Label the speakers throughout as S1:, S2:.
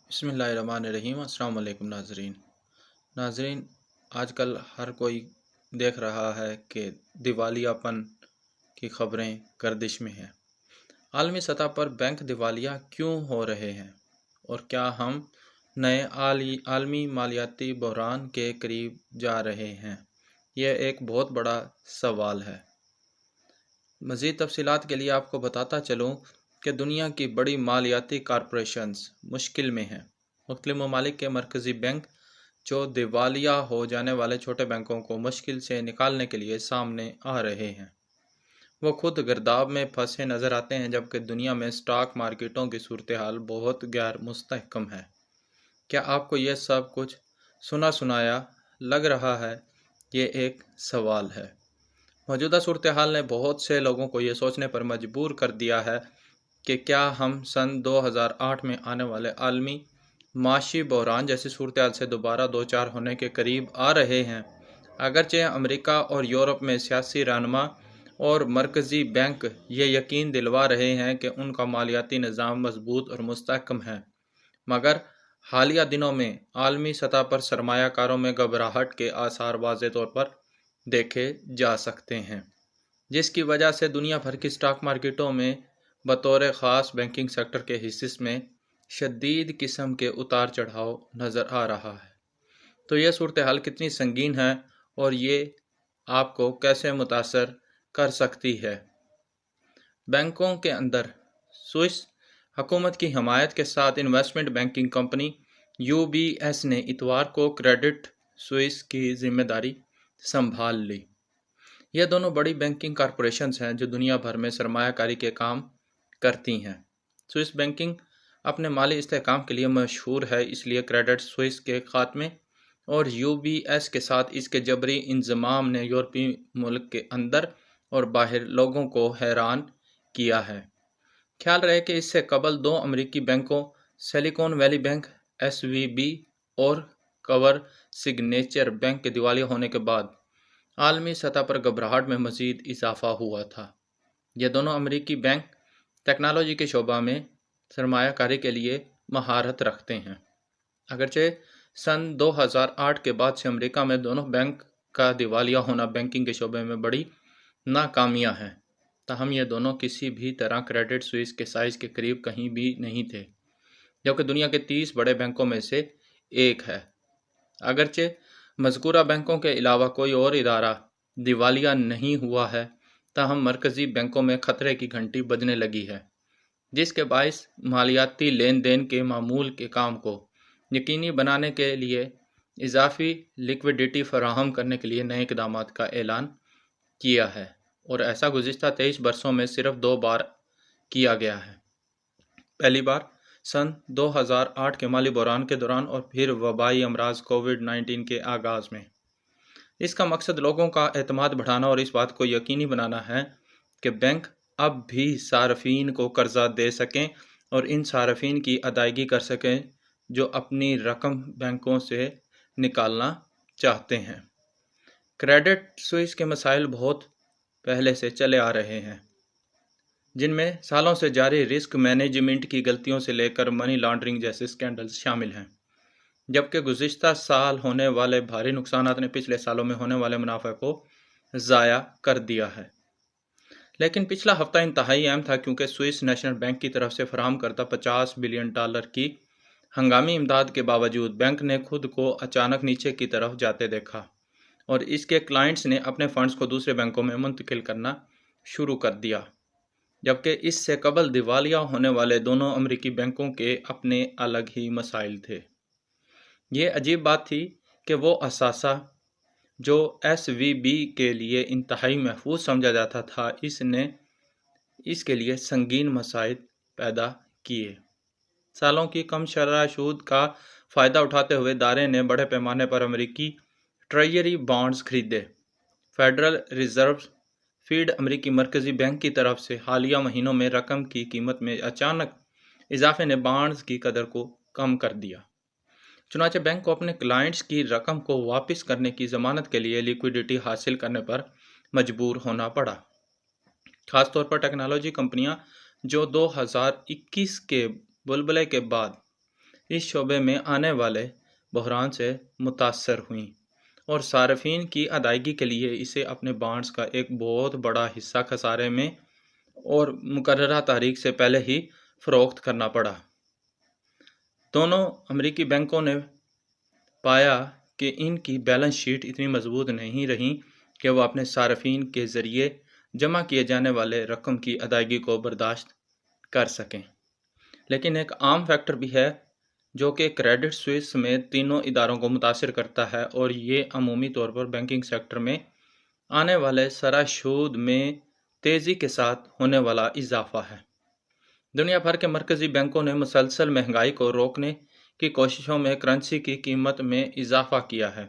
S1: بسم اللہ الرحمن الرحیم۔ السلام علیکم ناظرین، آج کل ہر کوئی دیکھ رہا ہے کہ دیوالیہ پن کی خبریں گردش میں ہیں۔ عالمی سطح پر بینک دیوالیہ کیوں ہو رہے ہیں اور کیا ہم نئے عالمی مالیاتی بحران کے قریب جا رہے ہیں؟ یہ ایک بہت بڑا سوال ہے۔ مزید تفصیلات کے لیے آپ کو بتاتا چلوں کہ دنیا کی بڑی مالیاتی کارپوریشنز مشکل میں ہیں۔ مختلف ممالک کے مرکزی بینک جو دیوالیہ ہو جانے والے چھوٹے بینکوں کو مشکل سے نکالنے کے لیے سامنے آ رہے ہیں۔ وہ خود گرداب میں پھنسے نظر آتے ہیں، جبکہ دنیا میں سٹاک مارکیٹوں کی صورتحال بہت غیر مستحکم ہے۔ کیا آپ کو یہ سب کچھ سنا سنایا لگ رہا ہے؟ یہ ایک سوال ہے۔ موجودہ صورتحال نے بہت سے لوگوں کو یہ سوچنے پر مجبور کر دیا ہے کہ کیا ہم سن 2008 میں آنے والے عالمی معاشی بحران جیسی صورتحال سے دوبارہ دوچار ہونے کے قریب آ رہے ہیں۔ اگرچہ امریکہ اور یورپ میں سیاسی رہنما اور مرکزی بینک یہ یقین دلوا رہے ہیں کہ ان کا مالیاتی نظام مضبوط اور مستحکم ہے، مگر حالیہ دنوں میں عالمی سطح پر سرمایہ کاروں میں گھبراہٹ کے آثار واضح طور پر دیکھے جا سکتے ہیں، جس کی وجہ سے دنیا بھر کی سٹاک مارکیٹوں میں بطور خاص بینکنگ سیکٹر کے حصص میں شدید قسم کے اتار چڑھاؤ نظر آ رہا ہے۔ تو یہ صورتحال کتنی سنگین ہے اور یہ آپ کو کیسے متاثر کر سکتی ہے؟ بینکوں کے اندر سوئس حکومت کی حمایت کے ساتھ انویسٹمنٹ بینکنگ کمپنی UBS نے اتوار کو کریڈٹ سوئس کی ذمہ داری سنبھال لی۔ یہ دونوں بڑی بینکنگ کارپوریشنز ہیں جو دنیا بھر میں سرمایہ کاری کے کام کرتی ہیں۔ سوئس بینکنگ اپنے مالی استحکام کے لیے مشہور ہے، اس لیے کریڈٹ سوئس کے خاتمے اور UBS کے ساتھ اس کے جبری انضمام نے یورپی ملک کے اندر اور باہر لوگوں کو حیران کیا ہے۔ خیال رہے کہ اس سے قبل دو امریکی بینکوں سلیکون ویلی بینک SVB اور کور سگنیچر بینک کے دیوالیہ ہونے کے بعد عالمی سطح پر گھبراہٹ میں مزید اضافہ ہوا تھا۔ یہ دونوں امریکی بینک ٹیکنالوجی کے شعبہ میں سرمایہ کاری کے لیے مہارت رکھتے ہیں۔ اگرچہ سن 2008 کے بعد سے امریکہ میں دونوں بینک کا دیوالیہ ہونا بینکنگ کے شعبے میں بڑی ناکامیاں ہیں، تاہم یہ دونوں کسی بھی طرح کریڈٹ سوئس کے سائز کے قریب کہیں بھی نہیں تھے، جبکہ دنیا کے 30 بڑے بینکوں میں سے ایک ہے۔ اگرچہ مذکورہ بینکوں کے علاوہ کوئی اور ادارہ دیوالیہ نہیں ہوا ہے، تاہم مرکزی بینکوں میں خطرے کی گھنٹی بجنے لگی ہے، جس کے باعث مالیاتی لین دین کے معمول کے کام کو یقینی بنانے کے لیے اضافی لیکوڈیٹی فراہم کرنے کے لیے نئے اقدامات کا اعلان کیا ہے، اور ایسا گزشتہ 23 برسوں میں صرف 2 بار کیا گیا ہے۔ پہلی بار سن 2008 کے مالی بحران کے دوران اور پھر وبائی امراض کووڈ-19 کے آغاز میں۔ اس کا مقصد لوگوں کا اعتماد بڑھانا اور اس بات کو یقینی بنانا ہے کہ بینک اب بھی صارفین کو قرضہ دے سکیں اور ان صارفین کی ادائیگی کر سکیں جو اپنی رقم بینکوں سے نکالنا چاہتے ہیں۔ کریڈٹ سوئس کے مسائل بہت پہلے سے چلے آ رہے ہیں، جن میں سالوں سے جاری رسک مینجمنٹ کی غلطیوں سے لے کر منی لانڈرنگ جیسے سکینڈلز شامل ہیں، جبکہ گزشتہ سال ہونے والے بھاری نقصانات نے پچھلے سالوں میں ہونے والے منافع کو ضائع کر دیا ہے۔ لیکن پچھلا ہفتہ انتہائی اہم تھا، کیونکہ سوئس نیشنل بینک کی طرف سے فراہم کردہ $50 بلین کی ہنگامی امداد کے باوجود بینک نے خود کو اچانک نیچے کی طرف جاتے دیکھا اور اس کے کلائنٹس نے اپنے فنڈز کو دوسرے بینکوں میں منتقل کرنا شروع کر دیا، جبکہ اس سے قبل دیوالیہ ہونے والے دونوں امریکی بینکوں کے اپنے الگ ہی مسائل تھے۔ یہ عجیب بات تھی کہ وہ اثاثہ جو SVB کے لیے انتہائی محفوظ سمجھا جاتا تھا، اس نے اس کے لیے سنگین مسائل پیدا کیے۔ سالوں کی کم شرح سود کا فائدہ اٹھاتے ہوئے ادارے نے بڑے پیمانے پر امریکی ٹریجری بانڈز خریدے۔ فیڈرل ریزرو فیڈ امریکی مرکزی بینک کی طرف سے حالیہ مہینوں میں رقم کی قیمت میں اچانک اضافے نے بانڈز کی قدر کو کم کر دیا۔ چنانچہ بینک کو اپنے کلائنٹس کی رقم کو واپس کرنے کی ضمانت کے لیے لیکوڈیٹی حاصل کرنے پر مجبور ہونا پڑا۔ خاص طور پر ٹیکنالوجی کمپنیاں جو 2021 کے بلبلے کے بعد اس شعبے میں آنے والے بحران سے متاثر ہوئیں اور صارفین کی ادائیگی کے لیے اسے اپنے بانڈز کا ایک بہت بڑا حصہ خسارے میں اور مقررہ تاریخ سے پہلے ہی فروخت کرنا پڑا۔ دونوں امریکی بینکوں نے پایا کہ ان کی بیلنس شیٹ اتنی مضبوط نہیں رہی کہ وہ اپنے صارفین کے ذریعے جمع کیے جانے والے رقم کی ادائیگی کو برداشت کر سکیں۔ لیکن ایک عام فیکٹر بھی ہے جو کہ کریڈٹ سوئس سمیت تینوں اداروں کو متاثر کرتا ہے، اور یہ عمومی طور پر بینکنگ سیکٹر میں آنے والے شرح سود میں تیزی کے ساتھ ہونے والا اضافہ ہے۔ دنیا بھر کے مرکزی بینکوں نے مسلسل مہنگائی کو روکنے کی کوششوں میں کرنسی کی قیمت میں اضافہ کیا ہے،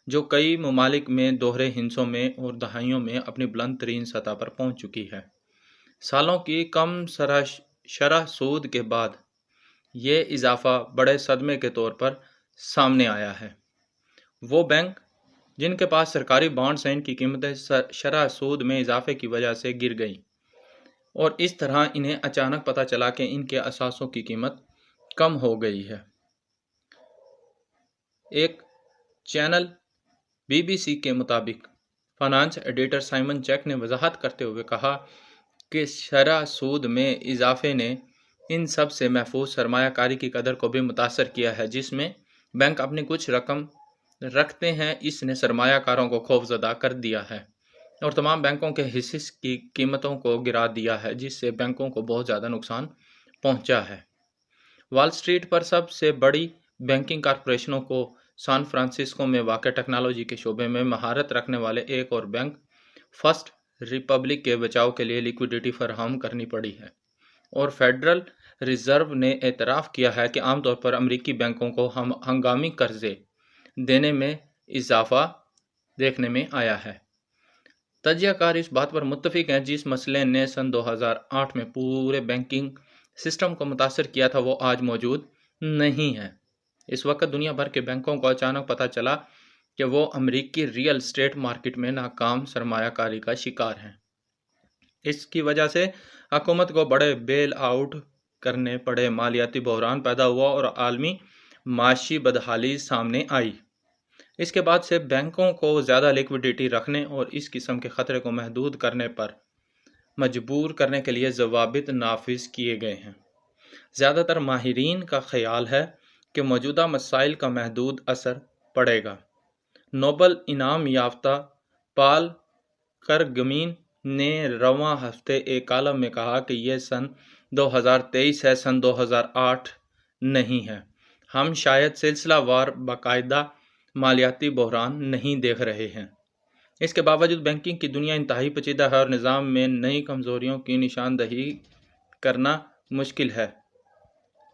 S1: جو کئی ممالک میں دوہرے ہندسوں میں اور دہائیوں میں اپنی بلند ترین سطح پر پہنچ چکی ہے۔ سالوں کی کم شرح سود کے بعد یہ اضافہ بڑے صدمے کے طور پر سامنے آیا ہے۔ وہ بینک جن کے پاس سرکاری بانڈز ہیں، ان کی قیمتیں شرح سود میں اضافے کی وجہ سے گر گئیں، اور اس طرح انہیں اچانک پتہ چلا کہ ان کے اثاثوں کی قیمت کم ہو گئی ہے۔ ایک چینل BBC کے مطابق فائنانس ایڈیٹر سائمن چیک نے وضاحت کرتے ہوئے کہا کہ شرح سود میں اضافے نے ان سب سے محفوظ سرمایہ کاری کی قدر کو بھی متاثر کیا ہے جس میں بینک اپنی کچھ رقم رکھتے ہیں۔ اس نے سرمایہ کاروں کو خوف زدہ کر دیا ہے اور تمام بینکوں کے حصص کی قیمتوں کو گرا دیا ہے، جس سے بینکوں کو بہت زیادہ نقصان پہنچا ہے۔ وال اسٹریٹ پر سب سے بڑی بینکنگ کارپوریشنوں کو سان فرانسسکو میں واقع ٹیکنالوجی کے شعبے میں مہارت رکھنے والے ایک اور بینک فرسٹ ریپبلک کے بچاؤ کے لیے لیکوڈیٹی فراہم کرنی پڑی ہے، اور فیڈرل ریزرو نے اعتراف کیا ہے کہ عام طور پر امریکی بینکوں کو ہنگامی قرضے دینے میں اضافہ دیکھنے میں آیا ہے۔ تجزیہ کار اس بات پر متفق ہیں جس مسئلے نے سن 2008 میں پورے بینکنگ سسٹم کو متاثر کیا تھا وہ آج موجود نہیں ہے۔ اس وقت دنیا بھر کے بینکوں کو اچانک پتہ چلا کہ وہ امریکی ریئل اسٹیٹ مارکیٹ میں ناکام سرمایہ کاری کا شکار ہیں۔ اس کی وجہ سے حکومت کو بڑے بیل آؤٹ کرنے پڑے، مالیاتی بحران پیدا ہوا اور عالمی معاشی بدحالی سامنے آئی۔ اس کے بعد سے بینکوں کو زیادہ لیکوڈیٹی رکھنے اور اس قسم کے خطرے کو محدود کرنے پر مجبور کرنے کے لیے ضوابط نافذ کیے گئے ہیں۔ زیادہ تر ماہرین کا خیال ہے کہ موجودہ مسائل کا محدود اثر پڑے گا۔ نوبل انعام یافتہ پال کرگمین نے رواں ہفتے ایک کالم میں کہا کہ یہ سن 2023 ہے، سن 2008 نہیں ہے۔ ہم شاید سلسلہ وار باقاعدہ مالیاتی بحران نہیں دیکھ رہے ہیں۔ اس کے باوجود بینکنگ کی دنیا انتہائی پیچیدہ ہے اور نظام میں نئی کمزوریوں کی نشاندہی کرنا مشکل ہے،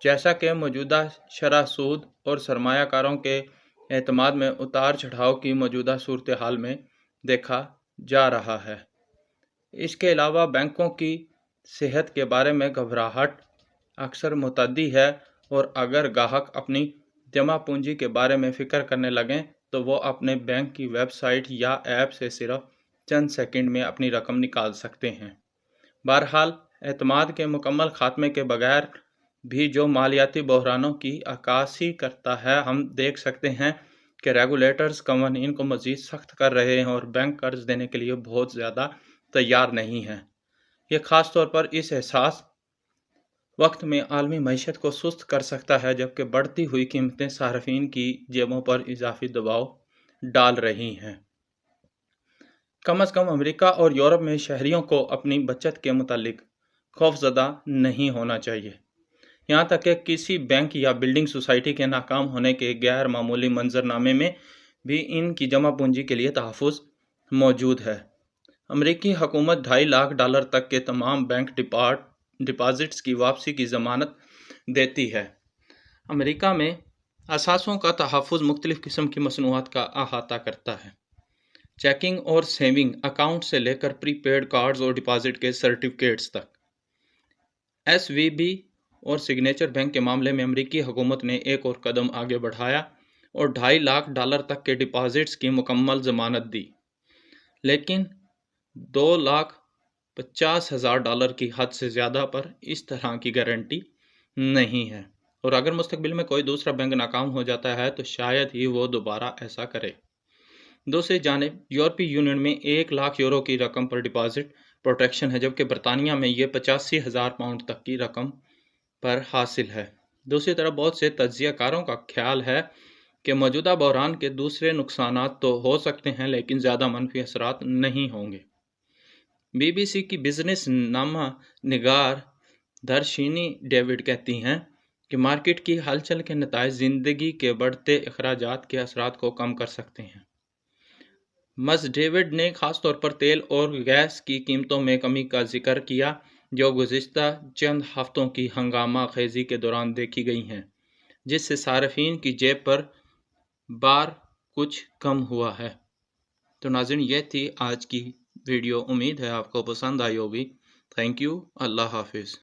S1: جیسا کہ موجودہ شرح سود اور سرمایہ کاروں کے اعتماد میں اتار چڑھاؤ کی موجودہ صورتحال میں دیکھا جا رہا ہے۔ اس کے علاوہ بینکوں کی صحت کے بارے میں گھبراہٹ اکثر متعدی ہے، اور اگر گاہک اپنی جمع پونجی کے بارے میں فکر کرنے لگیں تو وہ اپنے بینک کی ویب سائٹ یا ایپ سے صرف چند سیکنڈ میں اپنی رقم نکال سکتے ہیں۔ بہرحال اعتماد کے مکمل خاتمے کے بغیر بھی جو مالیاتی بحرانوں کی عکاسی کرتا ہے، ہم دیکھ سکتے ہیں کہ ریگولیٹرز قوانین کو مزید سخت کر رہے ہیں اور بینک قرض دینے کے لیے بہت زیادہ تیار نہیں ہیں۔ یہ خاص طور پر اس حساس وقت میں عالمی معیشت کو سست کر سکتا ہے جبکہ بڑھتی ہوئی قیمتیں صارفین کی جیبوں پر اضافی دباؤ ڈال رہی ہیں۔ کم از کم امریکہ اور یورپ میں شہریوں کو اپنی بچت کے متعلق خوفزدہ نہیں ہونا چاہیے، یہاں تک کہ کسی بینک یا بلڈنگ سوسائٹی کے ناکام ہونے کے غیر معمولی منظرنامے میں بھی ان کی جمع پونجی کے لیے تحفظ موجود ہے۔ امریکی حکومت $2.5 لاکھ تک کے تمام بینک ڈپازٹس کی واپسی کی ضمانت دیتی ہے۔ امریکہ میں اثاثوں کا تحفظ مختلف قسم کی مصنوعات کا احاطہ کرتا ہے، چیکنگ اور سیونگ اکاؤنٹ سے لے کر پری پیڈ کارڈز اور ڈپازٹ کے سرٹیفکیٹس تک۔ SVB اور سگنیچر بینک کے معاملے میں امریکی حکومت نے ایک اور قدم آگے بڑھایا اور $2.5 لاکھ تک کے ڈپازٹس کی مکمل ضمانت دی، لیکن $2,50,000 کی حد سے زیادہ پر اس طرح کی گارنٹی نہیں ہے۔ اور اگر مستقبل میں کوئی دوسرا بینک ناکام ہو جاتا ہے تو شاید ہی وہ دوبارہ ایسا کرے۔ دوسری جانب یورپی یونین میں 1,00,000 یورو کی رقم پر ڈپازٹ پروٹیکشن ہے، جبکہ برطانیہ میں یہ 85,000 پاؤنڈ تک کی رقم پر حاصل ہے۔ دوسری طرف بہت سے تجزیہ کاروں کا خیال ہے کہ موجودہ بحران کے دوسرے نقصانات تو ہو سکتے ہیں لیکن زیادہ منفی اثرات نہیں ہوں گے۔ بی بی سی کی بزنس نامہ نگار درشنی ڈیوڈ کہتی ہیں کہ مارکیٹ کی ہلچل کے نتائج زندگی کے بڑھتے اخراجات کے اثرات کو کم کر سکتے ہیں۔ مس ڈیوڈ نے خاص طور پر تیل اور گیس کی قیمتوں میں کمی کا ذکر کیا جو گزشتہ چند ہفتوں کی ہنگامہ خیزی کے دوران دیکھی گئی ہیں، جس سے صارفین کی جیب پر بار کچھ کم ہوا ہے۔ تو ناظرین، یہ تھی آج کی ویڈیو، امید ہے آپ کو پسند آئی ہوگی۔ تھینک یو، اللہ حافظ۔